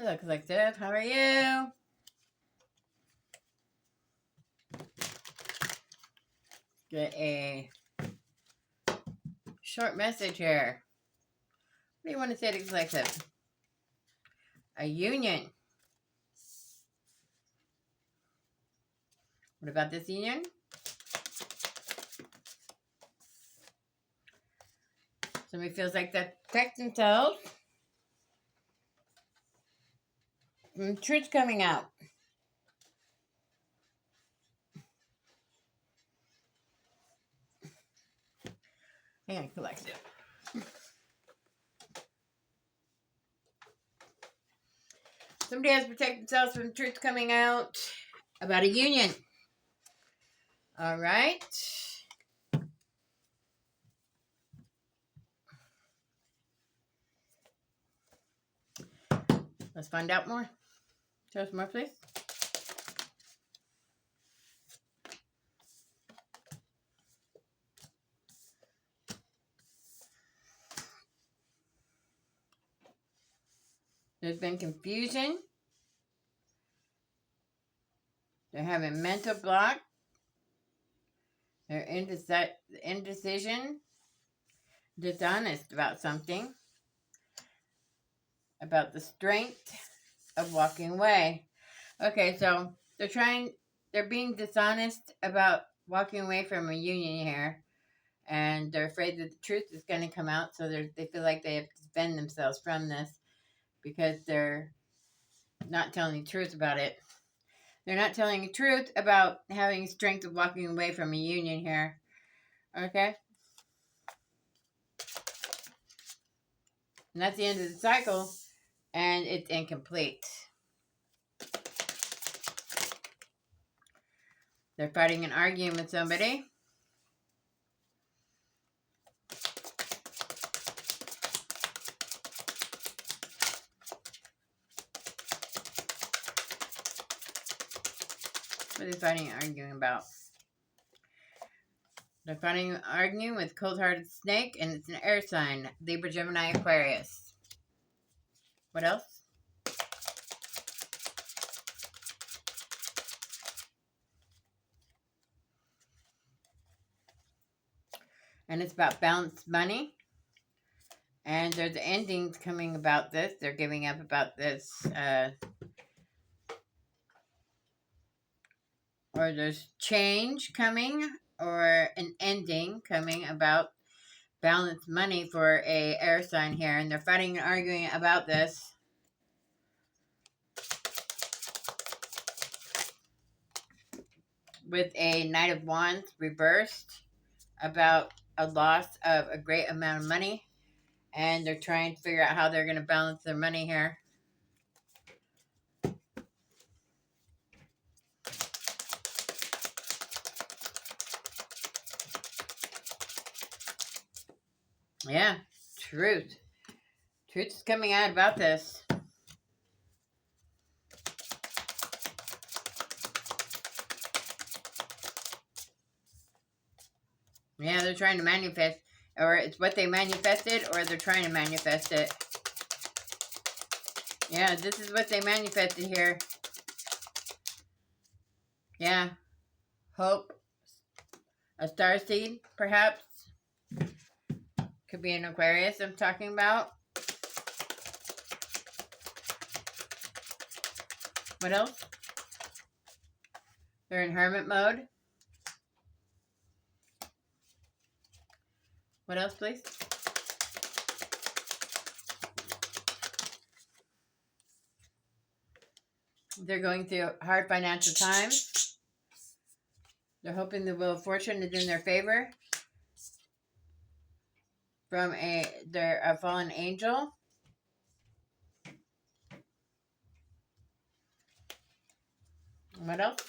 Hello, Collective. How are you? Get a short message here. What do you want to say to Collective? A union. What about this union? Somebody feels like they protect themselves from truth coming out. Hang on, Collective. Somebody has to protect themselves from truth coming out about a union. All right. Let's find out more. Tell us more, please. There's been confusion. They're having mental block. They're indecision. Dishonest about something. About the strength of walking away. Okay, so they're being dishonest about walking away from a union here, and they're afraid that the truth is going to come out, so they feel like they have to defend themselves from this because they're not telling the truth about it. They're not telling the truth about having strength of walking away from a union here. Okay? And that's the end of the cycle, and it's incomplete. They're fighting and arguing with somebody. What are they fighting and arguing about? They're fighting and arguing with cold-hearted snake, and it's an air sign. Libra, Gemini, Aquarius. What else? And it's about balanced money. And there's endings coming about this. They're giving up about this. Or there's change coming, or an ending coming about balanced money for a air sign here. And they're fighting and arguing about this. With a Knight of Wands reversed about a loss of a great amount of money. And they're trying to figure out how they're going to balance their money here. Yeah, truth. Truth is coming out about this. Yeah, they're trying to manifest. Or it's what they manifested, or they're trying to manifest it. Yeah, this is what they manifested here. Yeah. Hope. A star seed, perhaps. Could be an Aquarius I'm talking about. What else? They're in hermit mode. What else, please? They're going through hard financial times. They're hoping the wheel of fortune is in their favor. From they're a fallen angel. What else?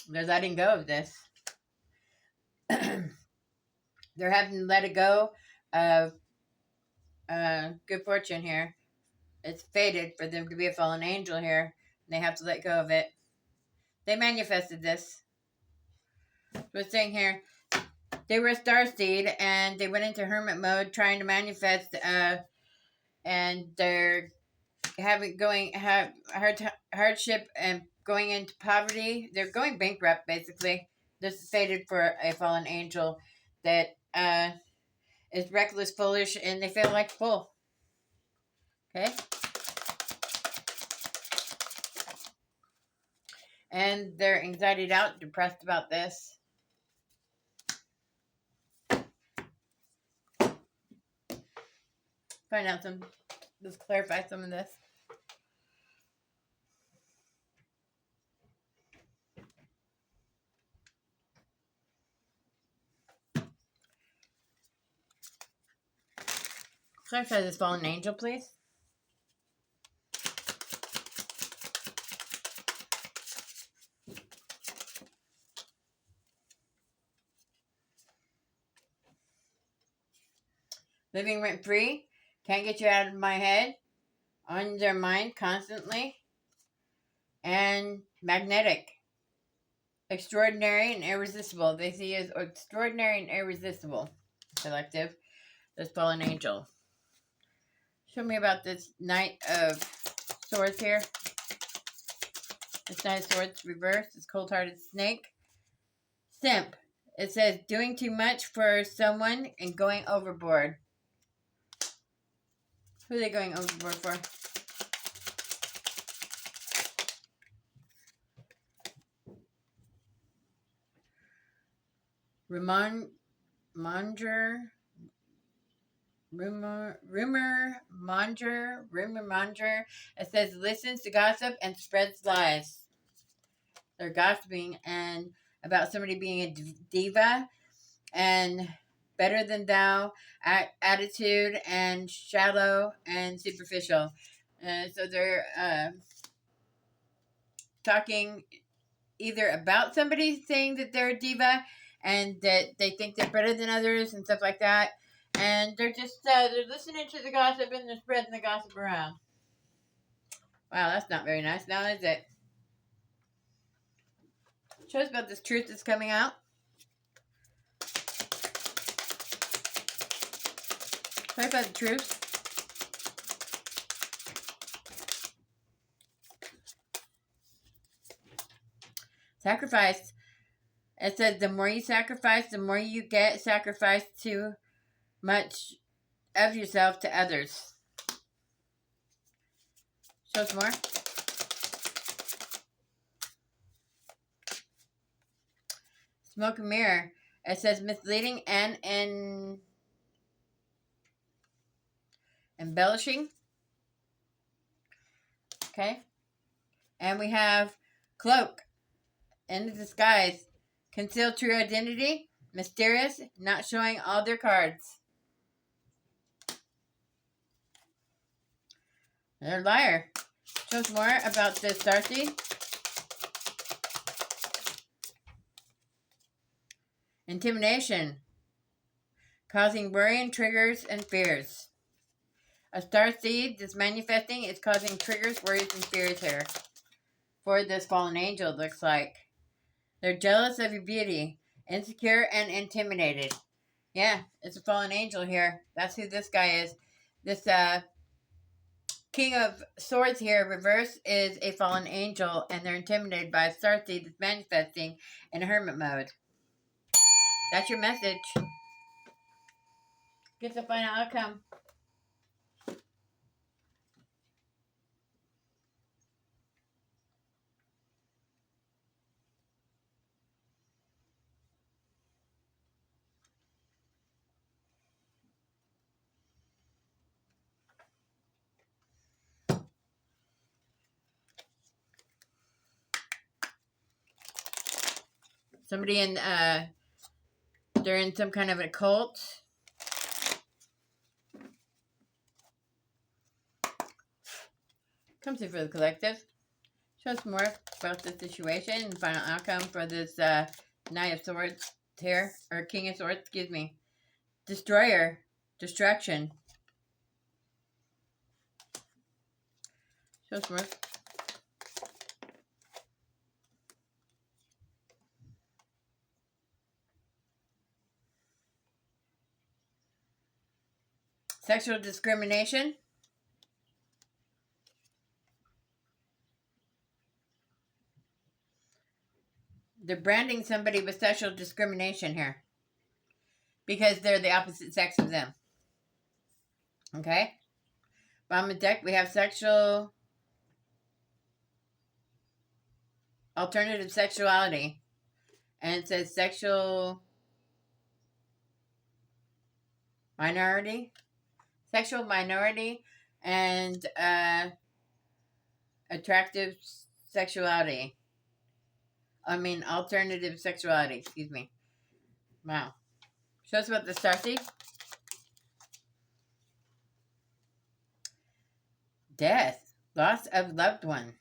They're letting go of this. They're having to let it go of good fortune here. It's fated for them to be a fallen angel here. They have to let go of it. They manifested this. So it's saying here, they were a starseed and they went into hermit mode trying to manifest, and they're have hardship and going into poverty. They're going bankrupt basically. This is fated for a fallen angel that is reckless, foolish, and they feel like a fool. Okay. And they're anxietied out, depressed about this. Find out some, let's clarify some of this. Clarify this fallen angel, please. Living rent free, can't get you out of my head, on their mind constantly, and magnetic, extraordinary and irresistible. They see as extraordinary and irresistible. Collective, this fallen angel. Show me about this Knight of Swords here. This Knight of Swords reverse, this cold-hearted snake. Simp. It says doing too much for someone and going overboard. Who are they going overboard for? Rumor monger. It says listens to gossip and spreads lies. They're gossiping and about somebody being a diva and better than thou attitude and shallow and superficial. So they're talking either about somebody saying that they're a diva and that they think they're better than others and stuff like that. And they're just they're listening to the gossip and they're spreading the gossip around. Wow, that's not very nice now, is it? Show us about this truth that's coming out. Talk about the truth. Sacrifice. It says the more you sacrifice, the more you get sacrificed too much of yourself to others. Show us more. Smoke and mirror. It says misleading and embellishing. Okay. And we have cloak. In the disguise. Conceal true identity. Mysterious. Not showing all their cards. They're a liar. Show us more about this Darcy. Intimidation. Causing worry and triggers and fears. A star seed that's manifesting is causing triggers, worries, and fears here. For this fallen angel, it looks like. They're jealous of your beauty. Insecure and intimidated. Yeah, it's a fallen angel here. That's who this guy is. This King of Swords here, reverse, is a fallen angel, and they're intimidated by a starseed that's manifesting in hermit mode. That's your message. Get the final outcome. Somebody in, they're in some kind of a cult. Come through for the collective. Show us more about the situation and final outcome for this Knight of Swords here, or King of Swords, excuse me. Destroyer. Distraction. Show us more. Sexual discrimination. They're branding somebody with sexual discrimination here because they're the opposite sex of them. Okay? Bottom of the deck, we have sexual alternative sexuality. And it says sexual minority. Sexual minority and attractive sexuality. Alternative sexuality. Excuse me. Wow. Show us about the starseed. Death. Loss of loved one.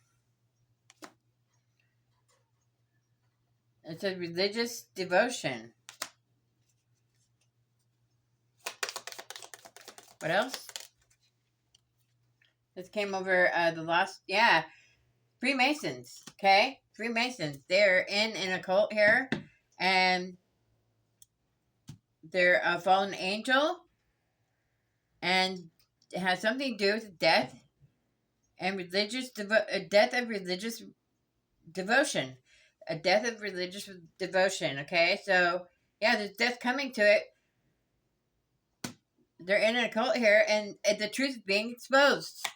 It's a religious devotion. What else? This came over the lost. Yeah. Freemasons. Okay? Freemasons. They're in an occult here. And they're a fallen angel. And it has something to do with death. And a death of religious devotion. A death of religious devotion. Okay? So, yeah, there's death coming to it. They're in an occult here, and the truth is being exposed.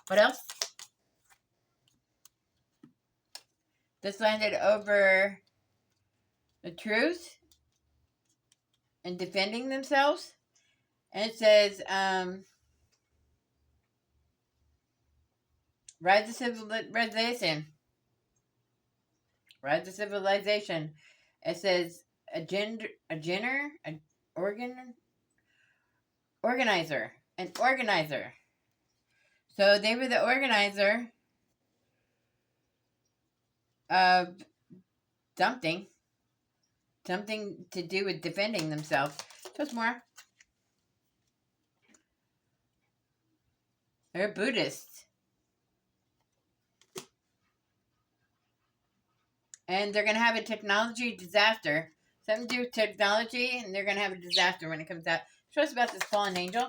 What else? This landed over the truth and defending themselves. And it says, rise to civilization. Rise to civilization. It says, organizer. An organizer. So they were the organizer of something to do with defending themselves. Just more. They're Buddhists. And they're going to have a technology disaster. Something to do with technology, and they're going to have a disaster when it comes out. Show us about this fallen angel.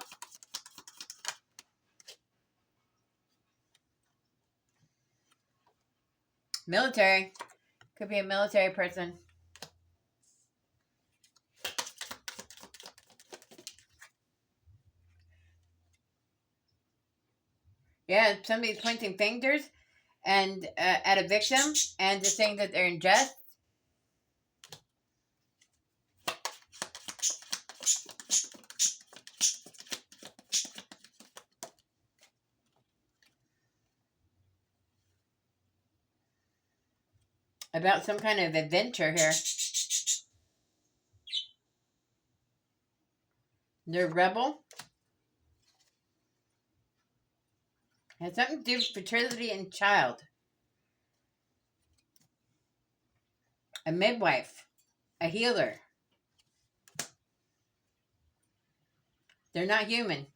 Military. Could be a military person. Yeah, somebody's pointing fingers and at a victim and just saying that they're unjust. About some kind of adventure here. They're rebel. Has something to do with fertility and child. A midwife. A healer. They're not human.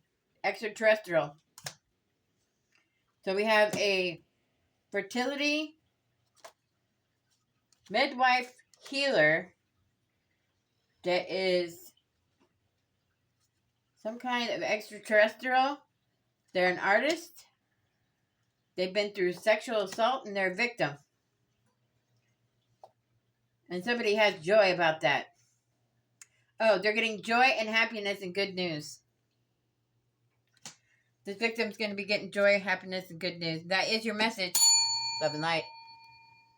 Extraterrestrial. So we have a fertility midwife healer that is some kind of extraterrestrial. They're an artist. They've been through sexual assault and they're a victim. And somebody has joy about that. Oh, they're getting joy and happiness and good news. This victim's going to be getting joy, happiness, and good news. That is your message. Love and light.